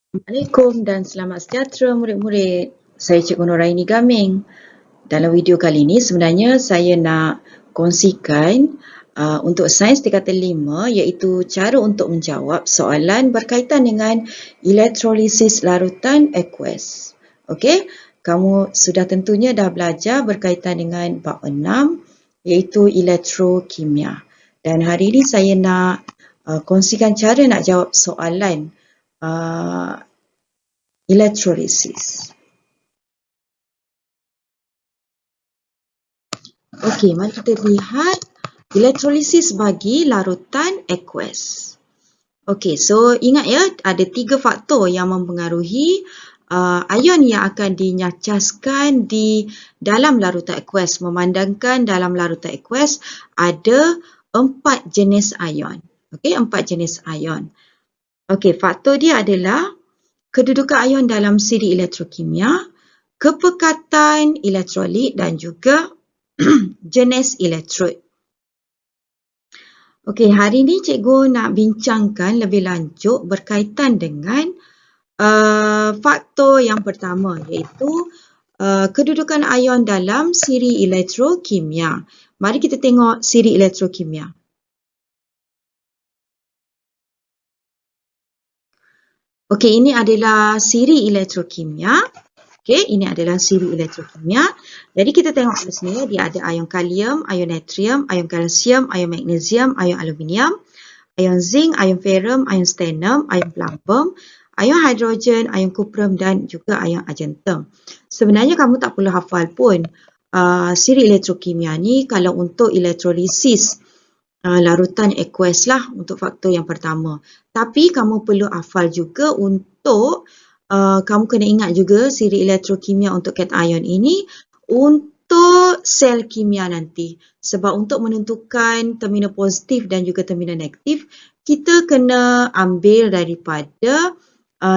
Assalamualaikum dan selamat sejahtera murid-murid. Saya Cikgu Noraini Gaming. Dalam video kali ini sebenarnya saya nak kongsikan untuk sains tingkatan 5 iaitu cara untuk menjawab soalan berkaitan dengan elektrolisis larutan aqueous. Okey, kamu sudah tentunya dah belajar berkaitan dengan bab 6 iaitu elektrokimia. Dan hari ini saya nak kongsikan cara nak jawab soalan elektrolisis. Okey, mari kita lihat elektrolisis bagi larutan aqueous. Okey, so ingat ya, ada 3 faktor yang mempengaruhi ion yang akan dinyacaskan di dalam larutan aqueous. Memandangkan dalam larutan aqueous ada 4 jenis ion. Okey, 4 jenis ion. Okey, faktor dia adalah kedudukan ion dalam siri elektrokimia, kepekatan elektrolit dan juga jenis elektrod. Okey, hari ini cikgu nak bincangkan lebih lanjut berkaitan dengan faktor yang pertama iaitu kedudukan ion dalam siri elektrokimia. Mari kita tengok siri elektrokimia. Okey, ini adalah siri elektrokimia. Okey, ini adalah siri elektrokimia. Jadi kita tengok di sini dia ada ion kalium, ion natrium, ion kalsium, ion magnesium, ion aluminium, ion zinc, ion ferrum, ion stannum, ion plumbum, ion hidrogen, ion cuprum dan juga ion argentum. Sebenarnya kamu tak perlu hafal pun siri elektrokimia ni kalau untuk elektrolisis larutan aqueous lah untuk faktor yang pertama. Tapi kamu perlu hafal juga untuk kamu kena ingat juga siri elektrokimia untuk cation ini untuk sel kimia nanti. Sebab untuk menentukan terminal positif dan juga terminal negatif, kita kena ambil daripada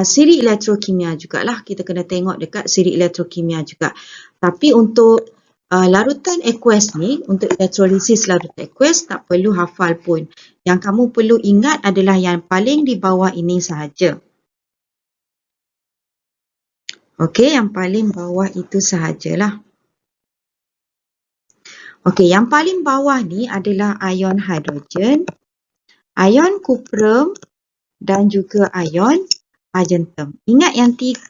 siri elektrokimia jugalah. Kita kena tengok dekat siri elektrokimia juga. Tapi untuk larutan aqueous ni, untuk elektrolisis larutan aqueous tak perlu hafal pun. Yang kamu perlu ingat adalah yang paling di bawah ini sahaja. Okey, yang paling bawah itu sahajalah. Okey, yang paling bawah ni adalah ion hidrogen, ion cuprum dan juga ion argentum. Ingat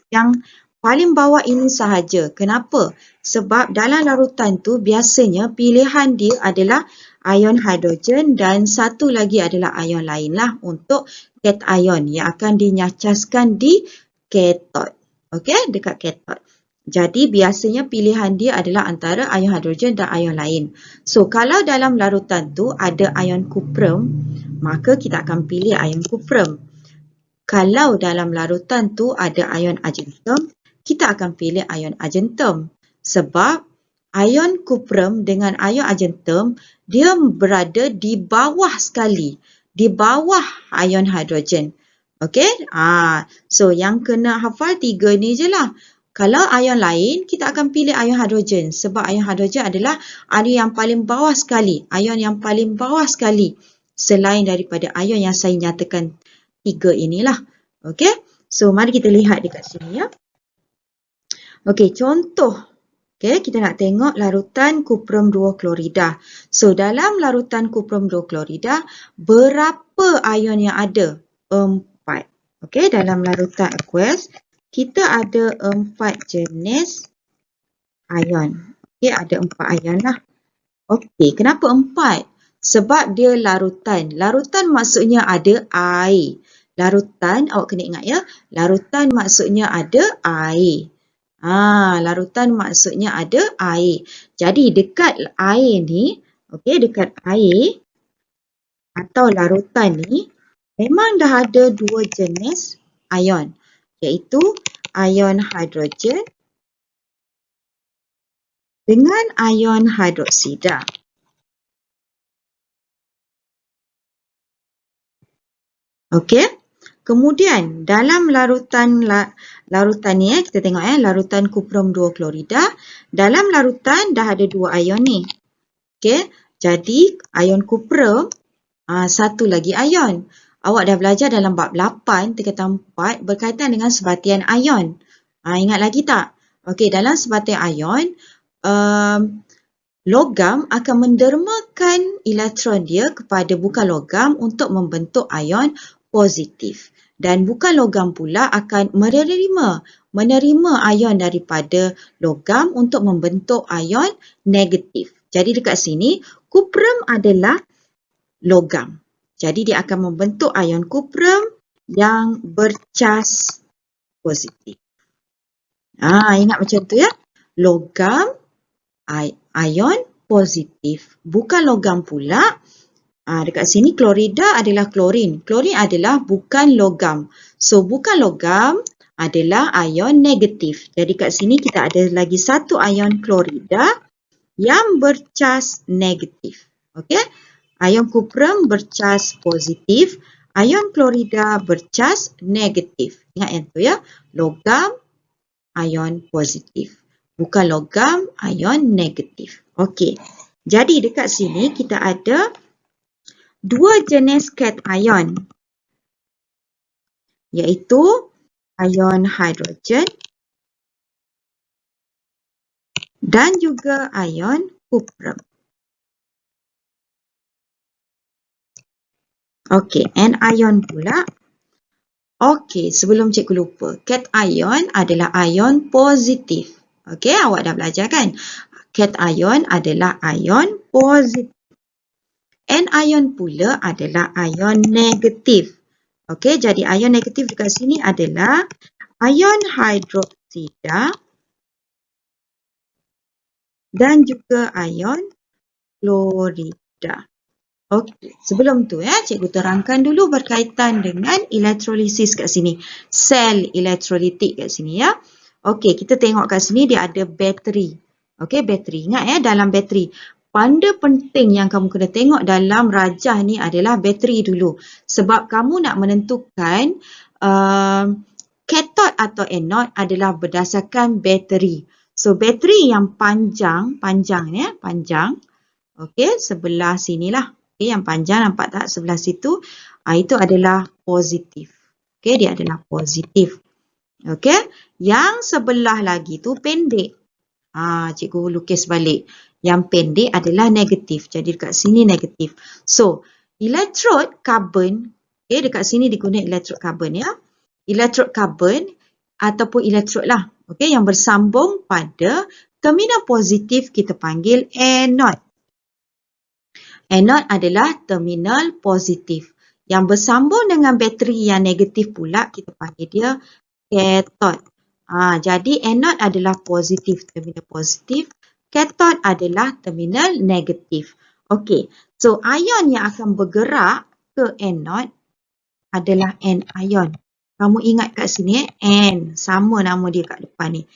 yang paling bawah ini sahaja. Kenapa? Sebab dalam larutan tu biasanya pilihan dia adalah ion hidrogen dan satu lagi adalah ion lain lah untuk cation yang akan dinyacaskan di cathode. Okey, dekat cathode. Jadi biasanya pilihan dia adalah antara ion hidrogen dan ion lain. So kalau dalam larutan tu ada ion cuprum, maka kita akan pilih ion cuprum. Kalau dalam larutan tu ada ion argentum, kita akan pilih ion argentum. Sebab ion cuprum dengan ion argentum, dia berada di bawah sekali. Di bawah ion hidrogen. Okey? So yang kena hafal 3 ni je lah. Kalau ion lain, kita akan pilih ion hidrogen. Sebab ion hidrogen adalah ion yang paling bawah sekali. Ion yang paling bawah sekali. Selain daripada ion yang saya nyatakan 3 inilah. Okey? So mari kita lihat dekat sini ya. Okey, contoh. Okey, kita nak tengok larutan cuprum 2 klorida. So dalam larutan cuprum 2 klorida, berapa ion yang ada? 4. Okey, dalam larutan aqueous, kita ada 4 jenis ion. Okey, ada 4 ion lah. Okey, kenapa 4? Sebab dia larutan. Larutan maksudnya ada air. Larutan, awak kena ingat ya. Larutan maksudnya ada air. Larutan maksudnya ada air. Jadi dekat air ni, okey, dekat air atau larutan ni, memang dah ada 2 jenis ion. Iaitu ion hidrogen dengan ion hidroksida. Okey. Kemudian dalam larutan ni kita tengok larutan cuprum 2 klorida. Dalam larutan dah ada 2 ion ni. Okey. Jadi ion cuprum satu lagi ion. awak dah belajar dalam bab 8 tingkatan 4 berkaitan dengan sebatian ion. Ingat lagi tak? Okey, dalam sebatian ion, logam akan mendermakan elektron dia kepada bukan logam untuk membentuk ion positif. Dan bukan logam pula akan menerima ion daripada logam untuk membentuk ion negatif. Jadi dekat sini, kuprum adalah logam. Jadi dia akan membentuk ion kuprum yang bercas positif. Ingat macam tu ya. Logam, ion positif. Bukan logam pula. Dekat sini klorida adalah klorin. Klorin adalah bukan logam. So, bukan logam adalah ion negatif. Jadi kat sini kita ada lagi satu ion klorida yang bercas negatif. Okey? Ion kuprum bercas positif. Ion klorida bercas negatif. Ingat yang tu ya. Logam, ion positif. Bukan logam, ion negatif. Okey. Jadi dekat sini kita ada dua jenis cation, iaitu ion hidrogen dan juga ion kuprum. Okey, anion pula. Okey, sebelum cikgu lupa, cation adalah ion positif. Okey, awak dah belajar kan? Cation adalah ion positif. Anion pula adalah ion negatif. Okey, jadi ion negatif dekat sini adalah ion hidroksida dan juga ion klorida. Okey, sebelum tu cikgu terangkan dulu berkaitan dengan elektrolisis kat sini. Sel elektrolitik kat sini ya. Okey, kita tengok kat sini dia ada bateri. Okey, bateri. Ingat ya, dalam bateri. Benda penting yang kamu kena tengok dalam rajah ni adalah bateri dulu. Sebab kamu nak menentukan kathod atau anode adalah berdasarkan bateri. So, bateri yang panjang ni ya, panjang. Okey, sebelah sinilah. Okay, yang panjang nampak tak sebelah situ? Itu adalah positif. Okey, dia adalah positif. Okey, yang sebelah lagi tu pendek. Cikgu lukis balik. Yang pendek adalah negatif. Jadi dekat sini negatif. So, elektrod karbon, okay, dekat sini diguna elektrod karbon ya. Elektrod karbon ataupun elektrod lah. Okay, yang bersambung pada terminal positif kita panggil anode. Anode adalah terminal positif. Yang bersambung dengan bateri yang negatif pula kita panggil dia kathod. Jadi anode adalah positif, terminal positif. Kathod adalah terminal negatif. Okey, so ion yang akan bergerak ke anode adalah anion. Kamu ingat kat sini N, sama nama dia kat depan ni.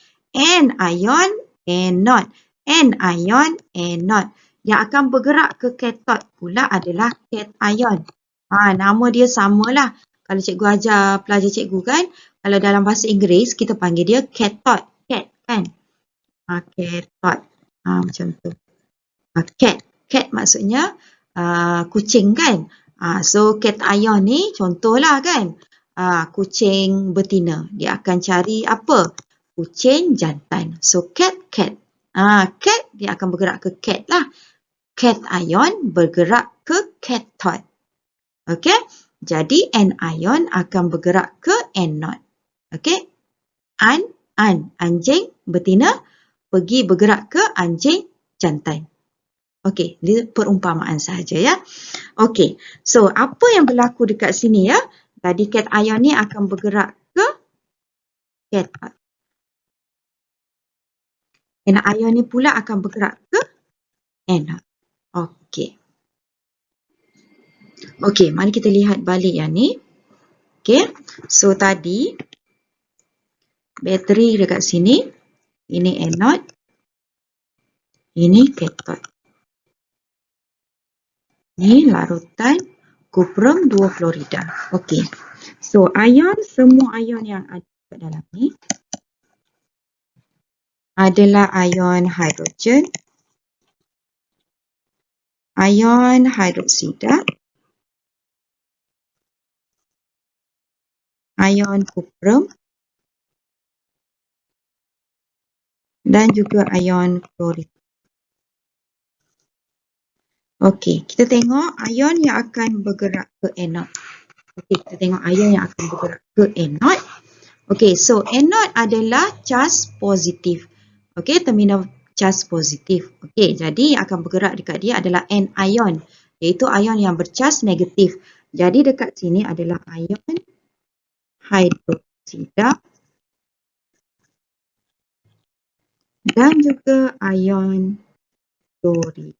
Anion, anode. Anion, anode. Yang akan bergerak ke kathod pula adalah cation. Nama dia samalah. Kalau cikgu ajar pelajar cikgu kan, kalau dalam bahasa Inggeris kita panggil dia cathode. Cat kan? Cathode. Macam tu. Cat. Cat maksudnya kucing kan? So cation ni contohlah kan? Kucing betina. Dia akan cari apa? Kucing jantan. So cat. Cat dia akan bergerak ke cat lah. Cation bergerak ke cathode. Okey? Jadi anion akan bergerak ke anode. Okey? Anjing betina pergi bergerak ke anjing jantan. Okey, ini perumpamaan sahaja ya. Okey, so apa yang berlaku dekat sini ya? Tadi cation ni akan bergerak ke cathode. Anion ni pula akan bergerak ke anode. Okey. Okey, mari kita lihat balik yang ni. Okey, so tadi bateri dekat sini. Ini anode. Ini cathode. Ini larutan kuprum 2 klorida. Okey, so semua ion yang ada kat dalam ni adalah ion hidrogen, ion hidroksida, ion kuprum dan juga ion klorid. Okey, kita tengok ion yang akan bergerak ke anode. Okey, kita tengok ion yang akan bergerak ke anode. Okey, so anode adalah charge positif. Okey, terminal charge positif. Okey, jadi yang akan bergerak dekat dia adalah anion, iaitu ion yang bercas negatif. Jadi dekat sini adalah ion hidroksida dan juga ion klorid.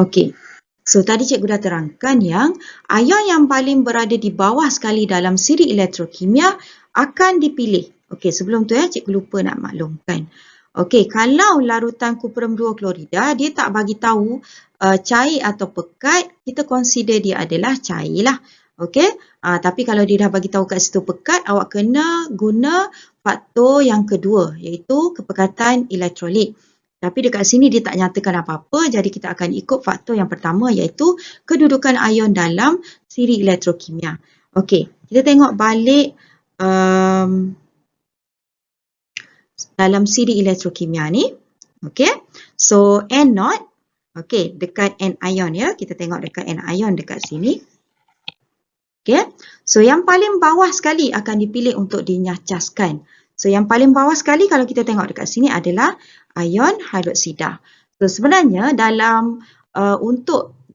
Okey, so tadi cikgu dah terangkan yang ion yang paling berada di bawah sekali dalam siri elektrokimia akan dipilih. Okey, sebelum tu cikgu lupa nak maklumkan. Okey, kalau larutan kuprum 2 klorida, dia tak bagi tahu cair atau pekat, kita consider dia adalah cair lah. Okey, tapi kalau dia dah bagi tahu kat situ pekat, awak kena guna faktor yang kedua, iaitu kepekatan elektrolit. Tapi dekat sini dia tak nyatakan apa-apa, jadi kita akan ikut faktor yang pertama, iaitu kedudukan ion dalam siri elektrokimia. Okey, kita tengok balik dalam siri elektrokimia ni. Okey, so anode, okey, dekat anion ya, kita tengok dekat anion dekat sini. Okey, so yang paling bawah sekali akan dipilih untuk dinyacaskan. So yang paling bawah sekali kalau kita tengok dekat sini adalah ion hidroksida. So sebenarnya dalam untuk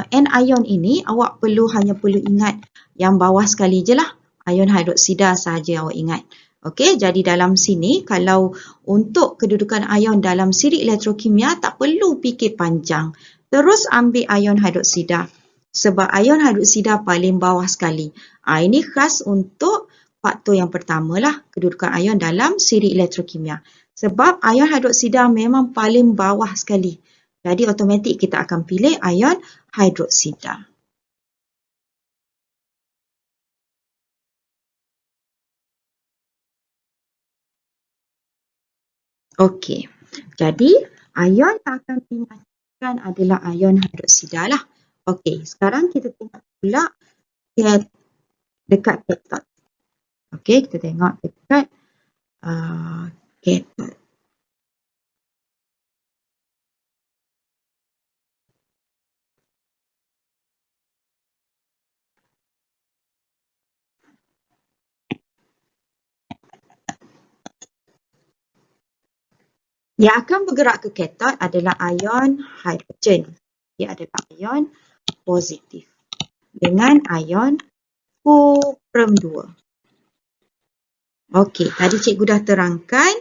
anion ini awak hanya perlu ingat yang bawah sekali je lah, ion hidroksida sahaja awak ingat. Okey, jadi dalam sini kalau untuk kedudukan ion dalam siri elektrokimia tak perlu fikir panjang. Terus ambil ion hidroksida. Sebab ion hidroksida paling bawah sekali. Ini khas untuk faktor yang pertama lah, kedudukan ion dalam siri elektrokimia. Sebab ion hidroksida memang paling bawah sekali. Jadi automatik kita akan pilih ion hidroksida. Okey, jadi ion yang akan dinyatakan adalah ion hidroksida lah. Okey, sekarang kita tengok pula dekat kathod. Okey, kita tengok dekat kathod. Yang akan bergerak ke kathod adalah ion hidrogen. Dia adalah ion positif dengan ion kuprum 2. Okey, tadi cikgu dah terangkan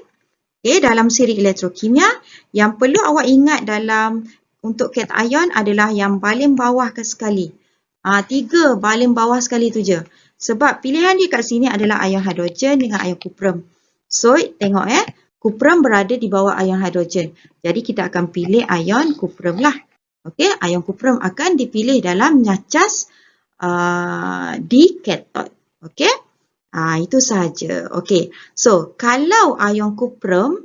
dalam siri elektrokimia yang perlu awak ingat dalam untuk cation adalah yang paling bawah sekali. 3 paling bawah sekali tu je. Sebab pilihan dia kat sini adalah ion hidrogen dengan ion kuprum. So tengok kuprum berada di bawah ion hidrogen. Jadi kita akan pilih ion kuprum lah. Okey, ion kuprum akan dipilih dalam nyacas di kathod. Okey. Itu sahaja. Okey. So, kalau ion kuprum,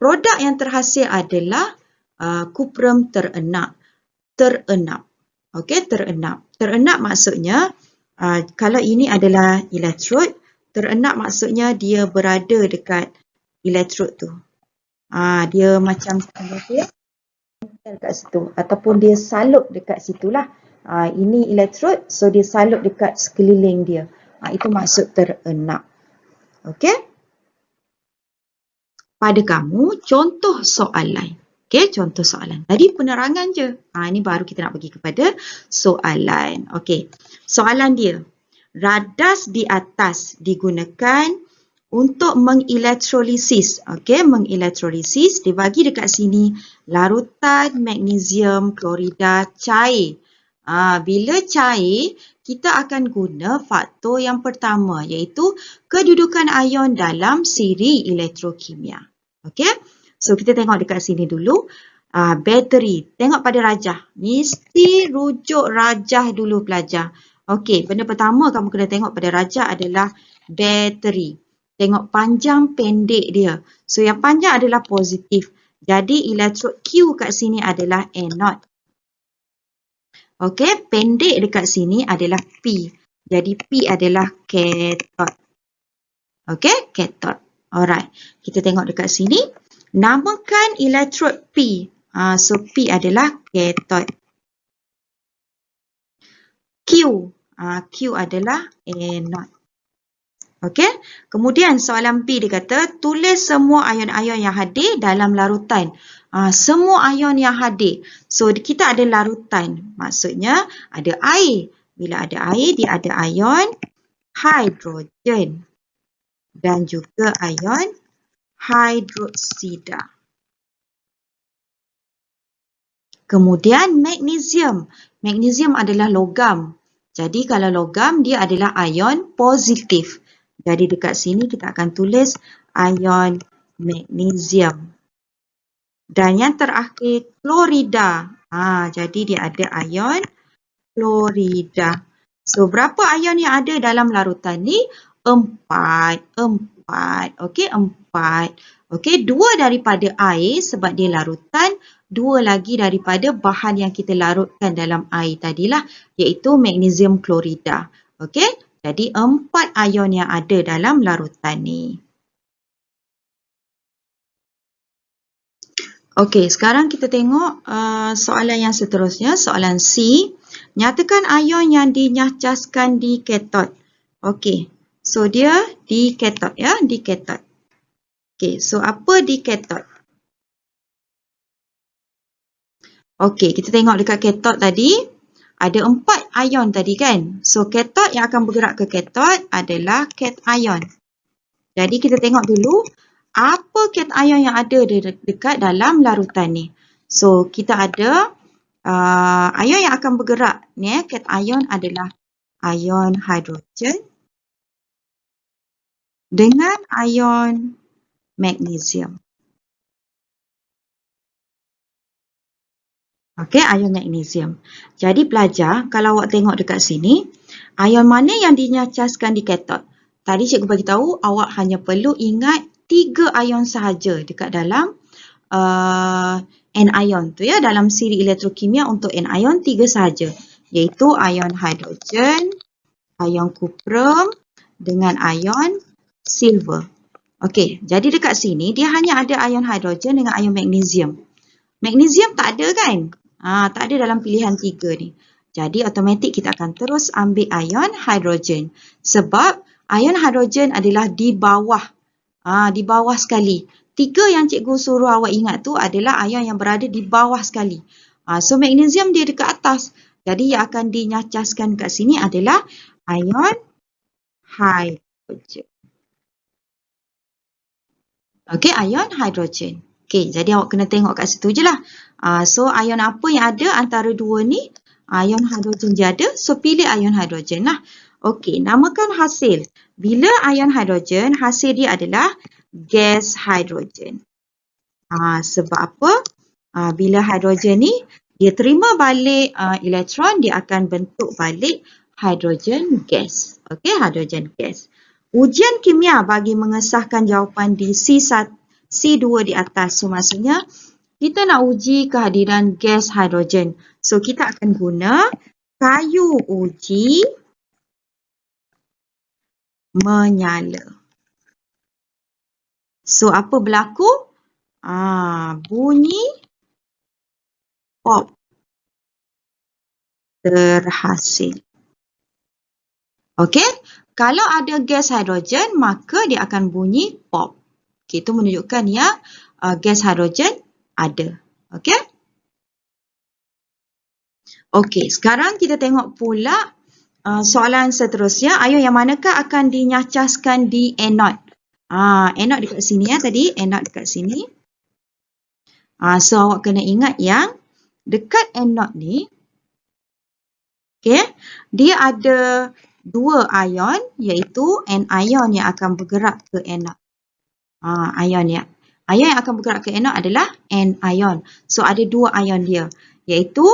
produk yang terhasil adalah kuprum terenap. Okey, terenap. Terenap maksudnya, kalau ini adalah elektrod, terenap maksudnya dia berada dekat elektrod tu. Dia macam dekat situ ataupun dia salup dekat situlah. Ini elektrod, so dia salup dekat sekeliling dia. Itu maksud terenap. Okey? Pada kamu, contoh soalan. Okey, contoh soalan. Tadi penerangan je. Ini baru kita nak pergi kepada soalan. Okey, soalan dia. Radas di atas digunakan untuk mengelektrolisis. Okey, mengelektrolisis. Dibagi dekat sini larutan magnesium klorida cair. Bila cair, kita akan guna faktor yang pertama, iaitu kedudukan ion dalam siri elektrokimia. Okey, so kita tengok dekat sini dulu. Bateri, tengok pada rajah. Mesti rujuk rajah dulu pelajar. Okey, benda pertama kamu kena tengok pada rajah adalah bateri. Tengok panjang pendek dia. So yang panjang adalah positif. Jadi elektrod Q kat sini adalah anode. Okey, pendek dekat sini adalah P. Jadi P adalah cathode. Okey, cathode. Alright. Kita tengok dekat sini. Namakan elektrod P. So P adalah cathode. Q. Q adalah anode. Okey. Kemudian soalan P dia kata, tulis semua ion-ion yang hadir dalam larutan. Semua ion yang hadir. So kita ada larutan. Maksudnya ada air. Bila ada air, dia ada ion hidrogen dan juga ion hidroksida. Kemudian magnesium. Magnesium adalah logam. Jadi kalau logam, dia adalah ion positif. Jadi dekat sini kita akan tulis ion magnesium. Dan yang terakhir, klorida. Jadi dia ada ion klorida. So, berapa ion yang ada dalam larutan ni? 4. Okey, 4. Okey, 2 daripada air sebab dia larutan, 2 lagi daripada bahan yang kita larutkan dalam air tadilah, iaitu magnesium klorida. Okey, jadi 4 ion yang ada dalam larutan ni. Okey, sekarang kita tengok soalan yang seterusnya, soalan C. Nyatakan ion yang dinyacaskan di katod. Okey, so dia di katod ya, di katod. Okey, so apa di katod? Okey, kita tengok dekat katod tadi, ada 4 ion tadi kan. So katod yang akan bergerak ke katod adalah cation. Jadi kita tengok dulu, apa cation yang ada dekat dalam larutan ni. So kita ada ion yang akan bergerak ni, cation adalah ion hidrogen dengan ion magnesium. Okey, ion magnesium. Jadi pelajar, kalau awak tengok dekat sini, ion mana yang dinyacaskan di katod? Tadi cikgu bagi tahu awak hanya perlu ingat 3 ion sahaja dekat dalam anion tu ya, dalam siri elektrokimia untuk anion 3 sahaja, iaitu ion hidrogen, ion kuprum dengan ion silver. Okey, jadi dekat sini dia hanya ada ion hidrogen dengan ion magnesium. Magnesium tak ada kan? Tak ada dalam pilihan 3 ni. Jadi automatik kita akan terus ambil ion hidrogen. Sebab ion hidrogen adalah di bawah. Di bawah sekali. 3 yang cikgu suruh awak ingat tu adalah ion yang berada di bawah sekali. So magnesium dia dekat atas. Jadi yang akan dinyacaskan kat sini adalah ion hidrogen. Okey, ion hidrogen. Okey, jadi awak kena tengok kat situ je lah. So, ion apa yang ada antara dua ni? Ion hidrogen je ada, so pilih ion hidrogen lah. Okey, namakan hasil. Bila ion hidrogen, hasil dia adalah gas hidrogen. Sebab apa? Bila hidrogen ni, dia terima balik elektron, dia akan bentuk balik hidrogen gas. Okey, hidrogen gas. Ujian kimia bagi mengesahkan jawapan di C2 di atas. So, maksudnya kita nak uji kehadiran gas hidrogen. So, kita akan guna kayu uji menyala. So, apa berlaku? Bunyi pop terhasil. Okey? Kalau ada gas hidrogen, maka dia akan bunyi pop. Okay, itu menunjukkan yang gas hidrogen ada. Okey? Okey, sekarang kita tengok pula soalan seterusnya. Ion yang manakah akan dinyacaskan di anode? Anode dekat sini ya tadi. Anode dekat sini. So, awak kena ingat yang dekat anode ni, okay, dia ada 2 ion, iaitu anion yang akan bergerak ke anode. Ion yang akan bergerak ke anode adalah anion. So, ada 2 ion dia, iaitu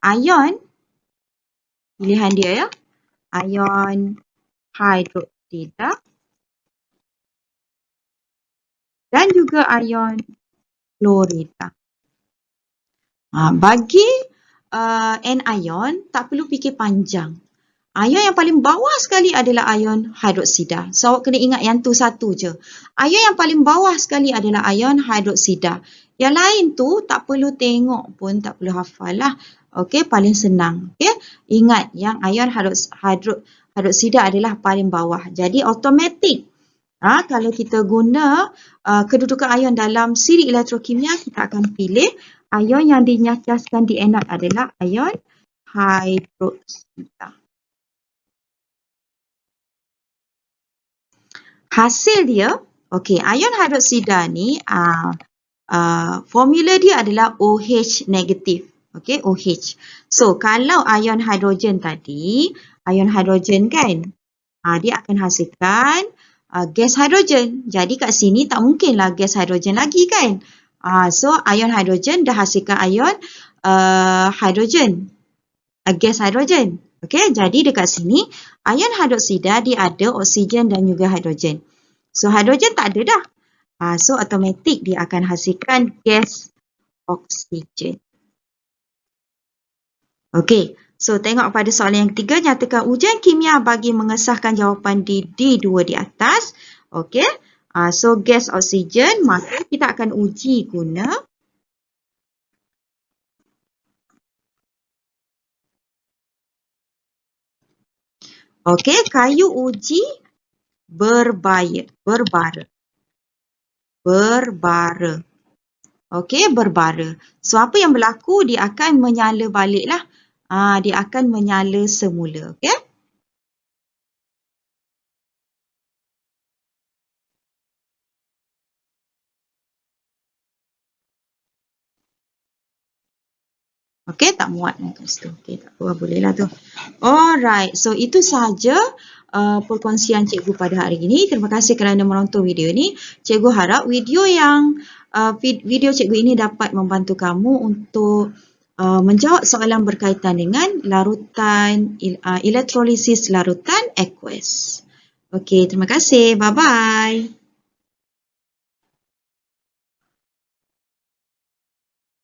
ion, pilihan dia ya, ion hidroksida dan juga ion klorida. Bagi anion, tak perlu fikir panjang. Ion yang paling bawah sekali adalah ion hidroksida. So, awak kena ingat yang tu satu je. Ion yang paling bawah sekali adalah ion hidroksida. Yang lain tu tak perlu tengok pun, tak perlu hafal lah. Okey, paling senang. Okey, ingat yang ion hidroksida adalah paling bawah. Jadi, automatik. Kalau kita guna kedudukan ion dalam siri elektrokimia, kita akan pilih ion yang dinyacaskan di anode adalah ion hidroksida. Hasil dia, okey, ion hidroksida ni formula dia adalah OH negatif. Okey, OH. So, kalau ion hidrogen tadi, ion hidrogen kan, dia akan hasilkan gas hidrogen. Jadi kat sini tak mungkinlah gas hidrogen lagi kan. So, ion hidrogen dah hasilkan ion hidrogen. Gas hidrogen. Okey, jadi dekat sini ion hidroksida dia ada oksigen dan juga hidrogen. So hidrogen tak ada dah. So automatik dia akan hasilkan gas oksigen. Okey, so tengok pada soalan yang ketiga, nyatakan ujian kimia bagi mengesahkan jawapan di D2 di atas. Okey, so gas oksigen, maka kita akan uji guna kayu uji berbara. Okey, berbara. So, apa yang berlaku? Dia akan menyala balik lah. Dia akan menyala semula. Okey? Okey, tak muat kat situ. Okey, tak apa, bolehlah tu. Alright, so itu sahaja perkongsian cikgu pada hari ini. Terima kasih kerana menonton video ini. Cikgu harap video cikgu ini dapat membantu kamu untuk menjawab soalan berkaitan dengan larutan elektrolisis larutan aqueous. Okey, terima kasih. Bye-bye.